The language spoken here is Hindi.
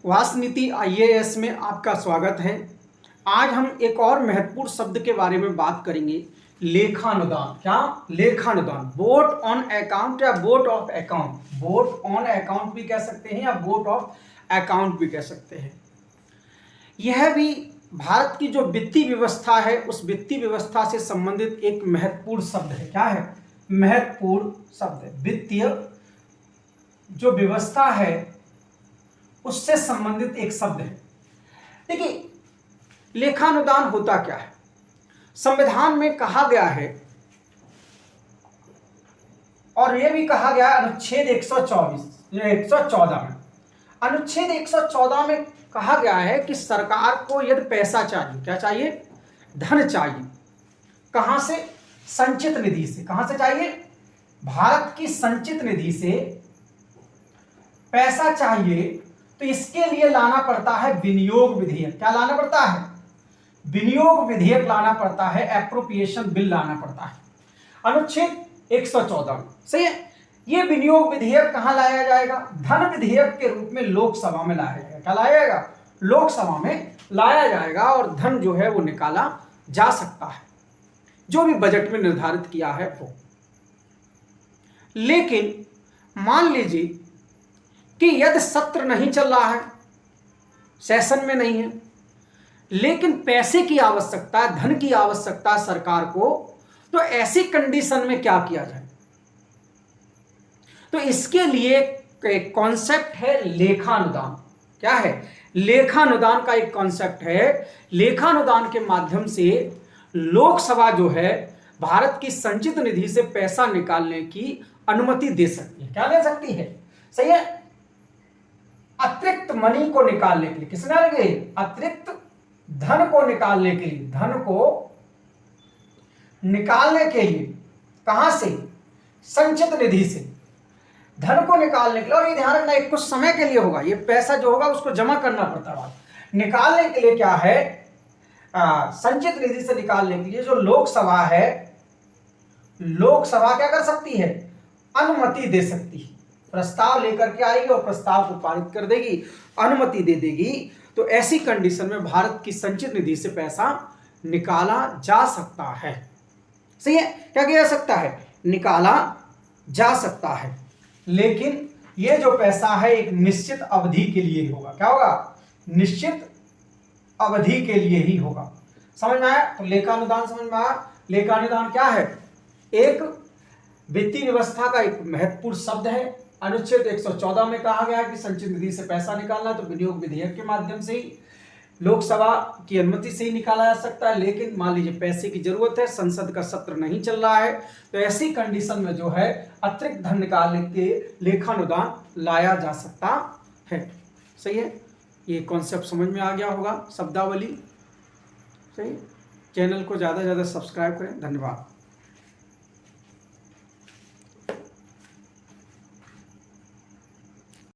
वासनीति आईएएस में आपका स्वागत है। आज हम एक और महत्वपूर्ण शब्द के बारे में बात करेंगे, लेखानुदान। क्या? लेखानुदान। वोट ऑन अकाउंट या vote of account, vote on account भी कह सकते हैं या वोट ऑफ अकाउंट भी कह सकते हैं। यह भी भारत की जो वित्तीय व्यवस्था है उस वित्तीय व्यवस्था से संबंधित एक महत्वपूर्ण शब्द है। क्या है? महत्वपूर्ण शब्द है। वित्तीय जो व्यवस्था है उससे संबंधित एक शब्द है। देखिए, लेखानुदान होता क्या है? संविधान में कहा गया है और यह भी कहा गया है अनुच्छेद 114 में। अनुच्छेद 114 में कहा गया है कि सरकार को यदि पैसा चाहिए, क्या चाहिए? धन चाहिए। कहां से? संचित निधि से। कहां से चाहिए? भारत की संचित निधि से पैसा चाहिए तो इसके लिए लाना पड़ता है विनियोग विधेयक। क्या लाना पड़ता है? विनियोग विधेयक लाना पड़ता है, एप्रोप्रिएशन बिल लाना पड़ता है अनुच्छेद 114। सही है। यह विनियोग विधेयक कहां लाया जाएगा? धन विधेयक के रूप में लोकसभा में लाया जाएगा। क्या लाया जाएगा? लोकसभा में लाया जाएगा और धन जो है वो निकाला जा सकता है, जो भी बजट में निर्धारित किया है वो। लेकिन मान लीजिए कि यदि सत्र नहीं चल रहा है, सेशन में नहीं है, लेकिन पैसे की आवश्यकता है, धन की आवश्यकता है सरकार को, तो ऐसी कंडीशन में क्या किया जाए? तो इसके लिए एक कॉन्सेप्ट है लेखानुदान। क्या है? लेखानुदान का एक कॉन्सेप्ट है। लेखानुदान के माध्यम से लोकसभा जो है भारत की संचित निधि से पैसा निकालने की अनुमति दे सकती है। क्या दे सकती है? सही है। अतिरिक्त मनी को निकालने के लिए, किसने लगे? अतिरिक्त धन को निकालने के लिए, धन को निकालने के लिए कहां से? संचित निधि से धन को निकालने के लिए। और ये ध्यान रखना, एक कुछ समय के लिए होगा, ये पैसा जो होगा उसको जमा करना पड़ता है। निकालने के लिए क्या है? संचित निधि से निकालने के लिए जो लोकसभा है, लोकसभा क्या कर सकती है? अनुमति दे सकती है। प्रस्ताव लेकर के आएगी और प्रस्ताव को पारित कर देगी, अनुमति दे देगी। तो ऐसी कंडीशन में भारत की संचित निधि से पैसा निकाला जा सकता है। सही है। क्या किया जा सकता है? निकाला जा सकता है। लेकिन यह जो पैसा है एक निश्चित अवधि के लिए होगा। क्या होगा? निश्चित अवधि के लिए ही होगा। समझ में आया? तो लेखानुदान समझ में आया। लेखानुदान क्या है? एक वित्तीय व्यवस्था का एक महत्वपूर्ण शब्द है। अनुच्छेद 114 में कहा गया है कि संचित निधि से पैसा निकालना तो विनियोग विधेयक के माध्यम से ही, लोकसभा की अनुमति से ही निकाला जा सकता है। लेकिन मान लीजिए पैसे की जरूरत है, संसद का सत्र नहीं चल रहा है, तो ऐसी कंडीशन में जो है अतिरिक्त धन निकालने के लेखानुदान लाया जा सकता है। सही है। ये कॉन्सेप्ट समझ में आ गया होगा, शब्दावली। सही। चैनल को ज़्यादा से ज़्यादा सब्सक्राइब करें। धन्यवाद।